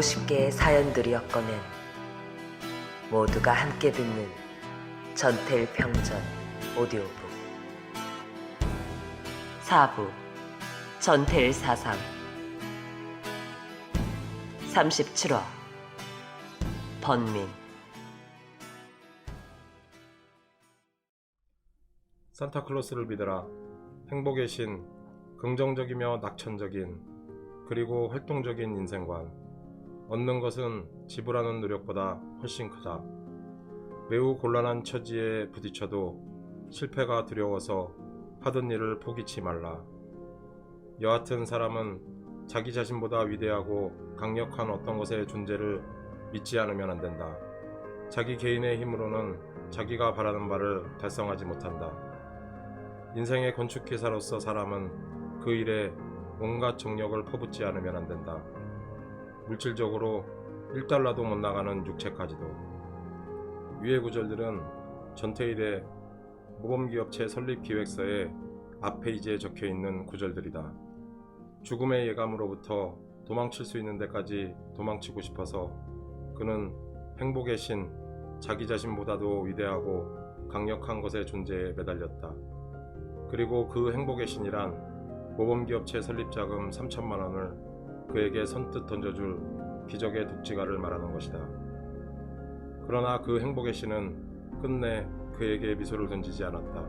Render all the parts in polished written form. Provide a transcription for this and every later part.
50개의 사연들이었거늘 모두가 함께 듣는 전태일 평전 오디오북 4부 전태일 사상 37화 번민. 산타클로스를 믿어라. 행복의 신, 긍정적이며 낙천적인 그리고 활동적인 인생관. 얻는 것은 지불하는 노력보다 훨씬 크다. 매우 곤란한 처지에 부딪혀도 실패가 두려워서 하던 일을 포기치 말라. 여하튼 사람은 자기 자신보다 위대하고 강력한 어떤 것의 존재를 믿지 않으면 안 된다. 자기 개인의 힘으로는 자기가 바라는 바를 달성하지 못한다. 인생의 건축기사로서 사람은 그 일에 온갖 정력을 퍼붓지 않으면 안 된다. 물질적으로 1달러도 못 나가는 육체까지도. 위의 구절들은 전태일의 모범기업체 설립 기획서의 앞페이지에 적혀있는 구절들이다. 죽음의 예감으로부터 도망칠 수 있는 데까지 도망치고 싶어서 그는 행복의 신, 자기 자신보다도 위대하고 강력한 것의 존재에 매달렸다. 그리고 그 행복의 신이란 모범기업체 설립자금 3천만 원을 그에게 선뜻 던져줄 기적의 독지가를 말하는 것이다. 그러나 그 행복의 신은 끝내 그에게 미소를 던지지 않았다.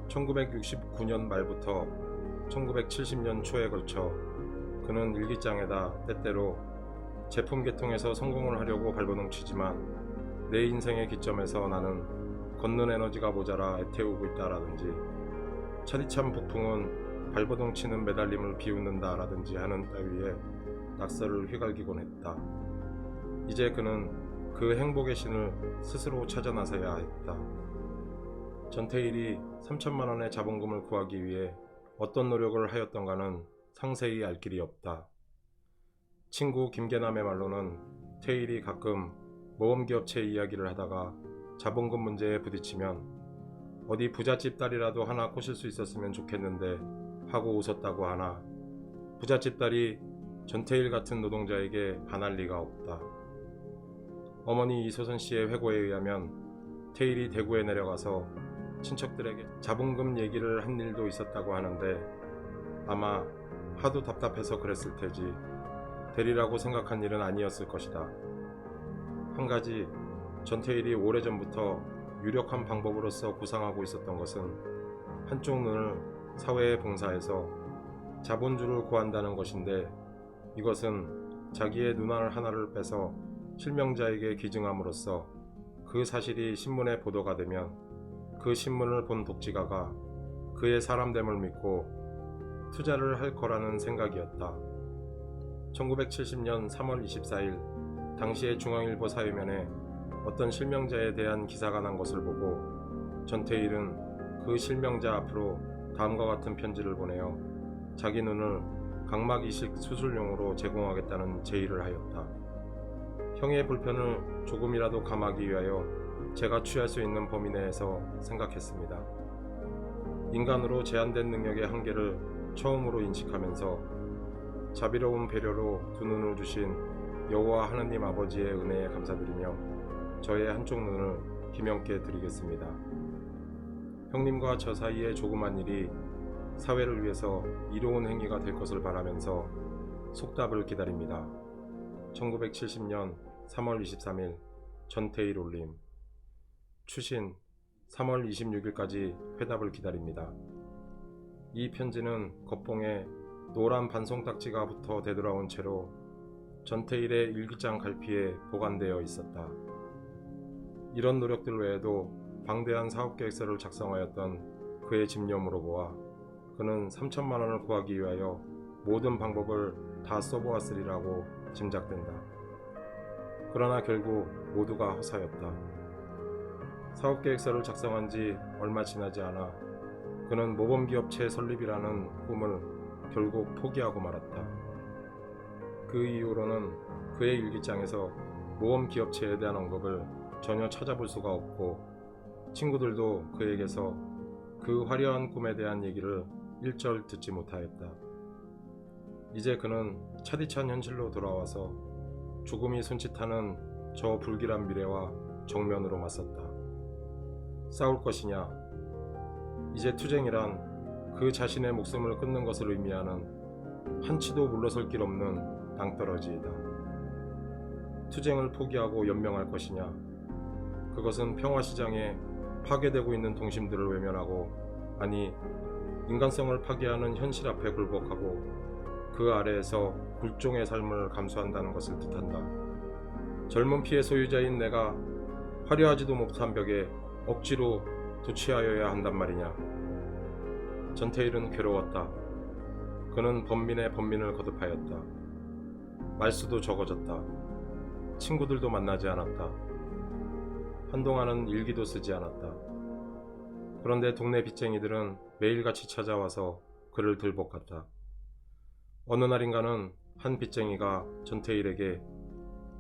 1969년 말부터 1970년 초에 걸쳐 그는 일기장에다 때때로 제품 개통에서 성공을 하려고 발버둥치지만 내 인생의 기점에서 나는 걷는 에너지가 모자라 애태우고 있다라든지 차디찬 폭풍은 발버둥치는 매달림을 비웃는다 라든지 하는 따위에 낙서를 휘갈기곤 했다. 이제 그는 그 행복의 신을 스스로 찾아 나서야 했다. 전태일이 3천만 원의 자본금을 구하기 위해 어떤 노력을 하였던가는 상세히 알 길이 없다. 친구 김계남의 말로는 태일이 가끔 모범기업체 이야기를 하다가 자본금 문제에 부딪히면 어디 부잣집 딸이라도 하나 꼬실 수 있었으면 좋겠는데 하고 웃었다고 하나 부잣집 딸이 전태일 같은 노동자에게 반할 리가 없다. 어머니 이소선 씨의 회고에 의하면 태일이 대구에 내려가서 친척들에게 자본금 얘기를 한 일도 있었다고 하는데 아마 하도 답답해서 그랬을 테지 되리라고 생각한 일은 아니었을 것이다. 한 가지 전태일이 오래전부터 유력한 방법으로서 구상하고 있었던 것은 한쪽 눈을 사회에 봉사해서 자본주를 구한다는 것인데 이것은 자기의 눈알 하나를 빼서 실명자에게 기증함으로써 그 사실이 신문에 보도가 되면 그 신문을 본 독지가가 그의 사람됨을 믿고 투자를 할 거라는 생각이었다. 1970년 3월 24일 당시의 중앙일보 사회면에 어떤 실명자에 대한 기사가 난 것을 보고 전태일은 그 실명자 앞으로 다음과 같은 편지를 보내어 자기 눈을 각막 이식 수술용으로 제공하겠다는 제의를 하였다. 형의 불편을 조금이라도 감하기 위하여 제가 취할 수 있는 범위 내에서 생각했습니다. 인간으로 제한된 능력의 한계를 처음으로 인식하면서 자비로운 배려로 두 눈을 주신 여호와 하느님 아버지의 은혜에 감사드리며 저의 한쪽 눈을 김형께 드리겠습니다. 형님과 저 사이의 조그만 일이 사회를 위해서 이로운 행위가 될 것을 바라면서 속답을 기다립니다. 1970년 3월 23일 전태일 올림. 추신 3월 26일까지 회답을 기다립니다. 이 편지는 겉봉에 노란 반송딱지가 붙어 되돌아온 채로 전태일의 일기장 갈피에 보관되어 있었다. 이런 노력들 외에도 방대한 사업계획서를 작성하였던 그의 집념으로 보아 그는 3천만 원을 구하기 위하여 모든 방법을 다 써보았으리라고 짐작된다. 그러나 결국 모두가 허사였다. 사업계획서를 작성한 지 얼마 지나지 않아 그는 모범기업체 설립이라는 꿈을 결국 포기하고 말았다. 그 이후로는 그의 일기장에서 모범기업체에 대한 언급을 전혀 찾아볼 수가 없고 친구들도 그에게서 그 화려한 꿈에 대한 얘기를 일절 듣지 못하였다. 이제 그는 차디찬 현실로 돌아와서 죽음이 손짓하는 저 불길한 미래와 정면으로 맞섰다. 싸울 것이냐? 이제 투쟁이란 그 자신의 목숨을 끊는 것을 의미하는 한치도 물러설 길 없는 낭떠러지이다. 투쟁을 포기하고 연명할 것이냐? 그것은 평화시장에 파괴되고 있는 동심들을 외면하고, 아니 인간성을 파괴하는 현실 앞에 굴복하고 그 아래에서 굴종의 삶을 감수한다는 것을 뜻한다. 젊은 피의 소유자인 내가 화려하지도 못한 벽에 억지로 도취하여야 한단 말이냐. 전태일은 괴로웠다. 그는 범민의 범민을 거듭하였다. 말수도 적어졌다. 친구들도 만나지 않았다. 한동안은 일기도 쓰지 않았다. 그런데 동네 빚쟁이들은 매일같이 찾아와서 그를 들볶았다. 어느 날인가는 한 빚쟁이가 전태일에게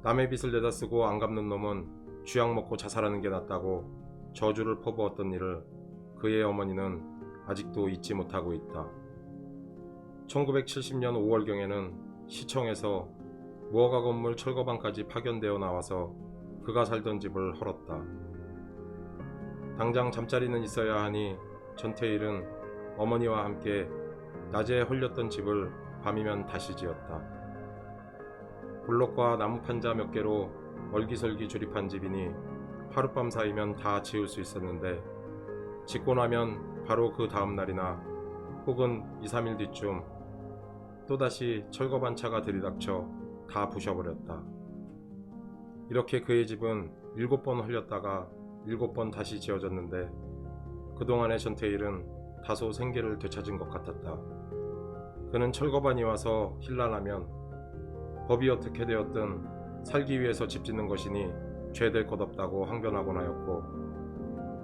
남의 빚을 내다 쓰고 안 갚는 놈은 쥐약 먹고 자살하는 게 낫다고 저주를 퍼부었던 일을 그의 어머니는 아직도 잊지 못하고 있다. 1970년 5월경에는 시청에서 무허가 건물 철거반까지 파견되어 나와서 그가 살던 집을 헐었다. 당장 잠자리는 있어야 하니 전태일은 어머니와 함께 낮에 헐렸던 집을 밤이면 다시 지었다. 블록과 나무 판자 몇 개로 얼기설기 조립한 집이니 하룻밤 사이면 다 지을 수 있었는데, 짓고 나면 바로 그 다음 날이나 혹은 2-3일 뒤쯤 또다시 철거반 차가 들이닥쳐 다 부셔버렸다. 이렇게 그의 집은 7번 헐렸다가 7번 다시 지어졌는데, 그동안의 전태일은 다소 생계를 되찾은 것 같았다. 그는 철거반이 와서 힐난하면 법이 어떻게 되었든 살기 위해서 집 짓는 것이니 죄될 것 없다고 항변하곤 하였고,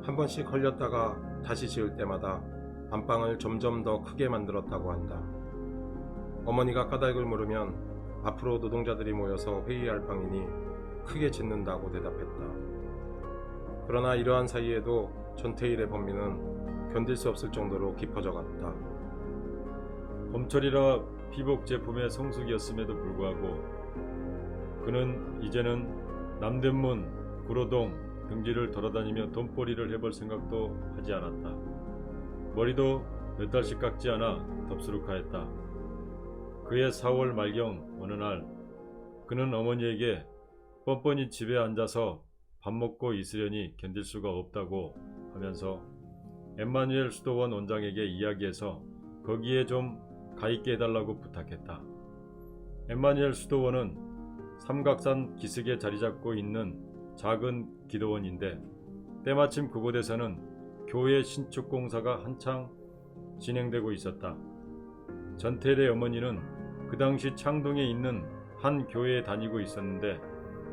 한 번씩 헐렸다가 다시 지을 때마다 안방을 점점 더 크게 만들었다고 한다. 어머니가 까닭을 물으면 앞으로 노동자들이 모여서 회의할 방이니 크게 짓는다고 대답했다. 그러나 이러한 사이에도 전태일의 범민은 견딜 수 없을 정도로 깊어져 갔다. 봄철이라 피복 제품의 성수기였음에도 불구하고 그는 이제는 남대문, 구로동 등지를 돌아다니며 돈벌이를 해볼 생각도 하지 않았다. 머리도 몇 달씩 깎지 않아 덥수룩하였다. 그의 4월 말경 어느 날 그는 어머니에게 뻔뻔히 집에 앉아서 밥 먹고 있으려니 견딜 수가 없다고 하면서 엠마누엘 수도원 원장에게 이야기해서 거기에 좀 가있게 해달라고 부탁했다. 엠마누엘 수도원은 삼각산 기슭에 자리잡고 있는 작은 기도원인데, 때마침 그곳에서는 교회 신축 공사가 한창 진행되고 있었다. 전태일의 어머니는 그 당시 창동에 있는 한 교회에 다니고 있었는데,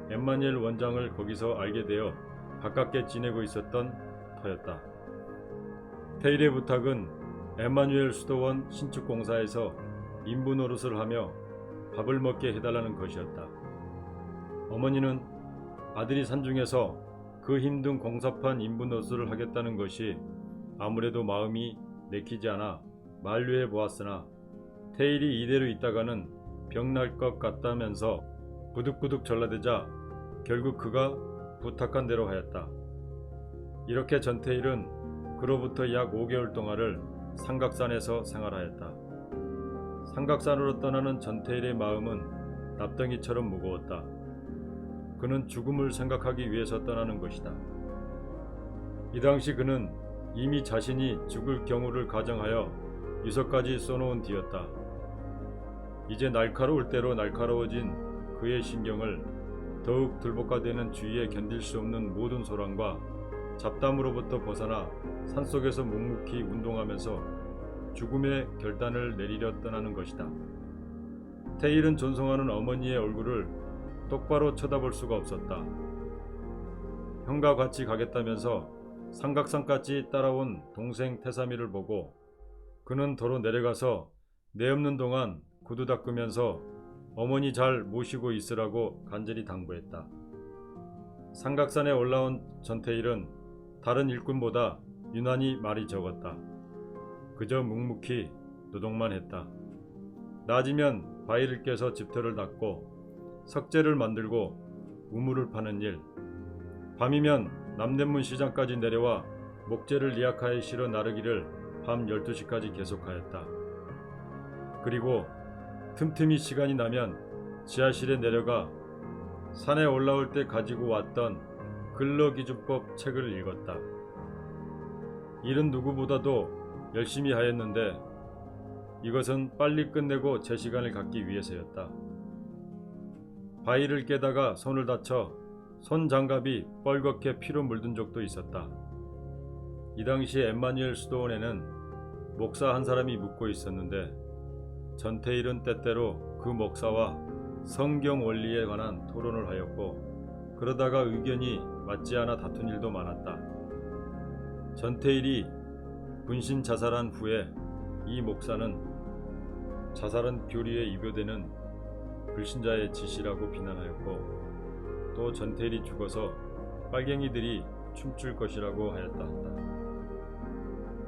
엠마누엘 원장을 거기서 알게 되어 가깝게 지내고 있었던 터였다. 태일의 부탁은 엠마누엘 수도원 신축공사에서 인부 노릇을 하며 밥을 먹게 해달라는 것이었다. 어머니는 아들이 산중에서 그 힘든 공사판 인부 노릇을 하겠다는 것이 아무래도 마음이 내키지 않아 만류해 보았으나, 태일이 이대로 있다가는 병날 것 같다면서 부득부득 전라대자 결국 그가 부탁한 대로 하였다. 이렇게 전태일은 그로부터 약 5개월 동안을 삼각산에서 생활하였다. 삼각산으로 떠나는 전태일의 마음은 납덩이처럼 무거웠다. 그는 죽음을 생각하기 위해서 떠나는 것이다. 이 당시 그는 이미 자신이 죽을 경우를 가정하여 유서까지 써놓은 뒤였다. 이제 날카로울 대로 날카로워진 그의 신경을 더욱 들볶아대는 주위에 견딜 수 없는 모든 소란과 잡담으로부터 벗어나 산속에서 묵묵히 운동하면서 죽음의 결단을 내리려 떠나는 것이다. 태일은 존성하는 어머니의 얼굴을 똑바로 쳐다볼 수가 없었다. 형과 같이 가겠다면서 삼각산까지 따라온 동생 태삼이를 보고 그는 도로 내려가서 내 없는 동안 구두 닦으면서 어머니 잘 모시고 있으라고 간절히 당부했다. 삼각산에 올라온 전태일은 다른 일꾼보다 유난히 말이 적었다. 그저 묵묵히 노동만 했다. 낮이면 바위를 깨서 집터를 닦고 석재를 만들고 우물을 파는 일, 밤이면 남대문 시장까지 내려와 목재를 리아카에 실어 나르기를 밤 12시까지 계속하였다. 그리고 틈틈이 시간이 나면 지하실에 내려가 산에 올라올 때 가지고 왔던 근로기준법 책을 읽었다. 일은 누구보다도 열심히 하였는데 이것은 빨리 끝내고 제 시간을 갖기 위해서였다. 바위를 깨다가 손을 다쳐 손 장갑이 뻘겋게 피로 물든 적도 있었다. 이 당시 엠마뉴엘 수도원에는 목사 한 사람이 묵고 있었는데 전태일은 때때로 그 목사와 성경 원리에 관한 토론을 하였고 그러다가 의견이 맞지 않아 다툰 일도 많았다. 전태일이 분신 자살한 후에 이 목사는 자살은 교리에 위배되는 불신자의 짓이라고 비난하였고 또 전태일이 죽어서 빨갱이들이 춤출 것이라고 하였다 한다.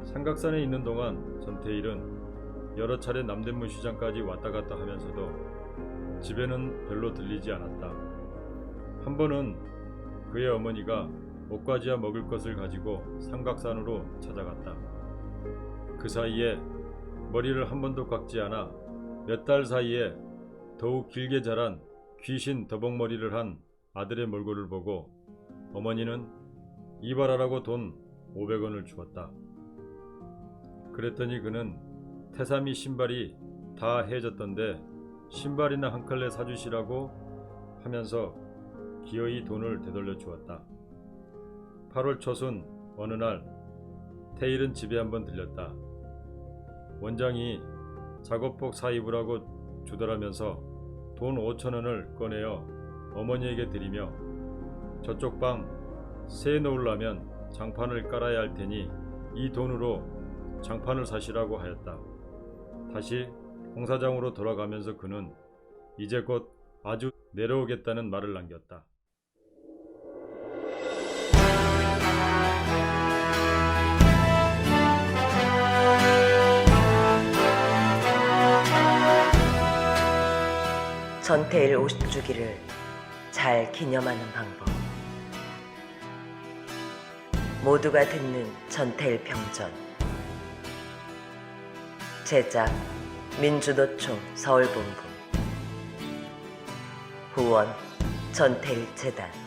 삼각산에 있는 동안 전태일은 여러 차례 남대문 시장까지 왔다 갔다 하면서도 집에는 별로 들리지 않았다. 한 번은 그의 어머니가 옷가지와 먹을 것을 가지고 삼각산으로 찾아갔다. 그 사이에 머리를 한 번도 깎지 않아 몇 달 사이에 더욱 길게 자란 귀신 더벅머리를 한 아들의 몰골을 보고 어머니는 이발하라고 돈 500원을 주었다. 그랬더니 그는 태삼이 신발이 다 해졌던데 신발이나 한 켤레 사주시라고 하면서 기어이 돈을 되돌려 주었다. 8월 초순 어느 날 태일은 집에 한번 들렸다. 원장이 작업복 사 입으라고 주더라면서 돈 5,000원을 꺼내어 어머니에게 드리며 저쪽 방 새 놓으려면 장판을 깔아야 할 테니 이 돈으로 장판을 사시라고 하였다. 다시 공사장으로 돌아가면서 그는 이제 곧 아주 내려오겠다는 말을 남겼다. 전태일 50주기를 잘 기념하는 방법. 모두가 듣는 전태일 평전. 제작 민주노총 서울본부. 후원 전태일 재단.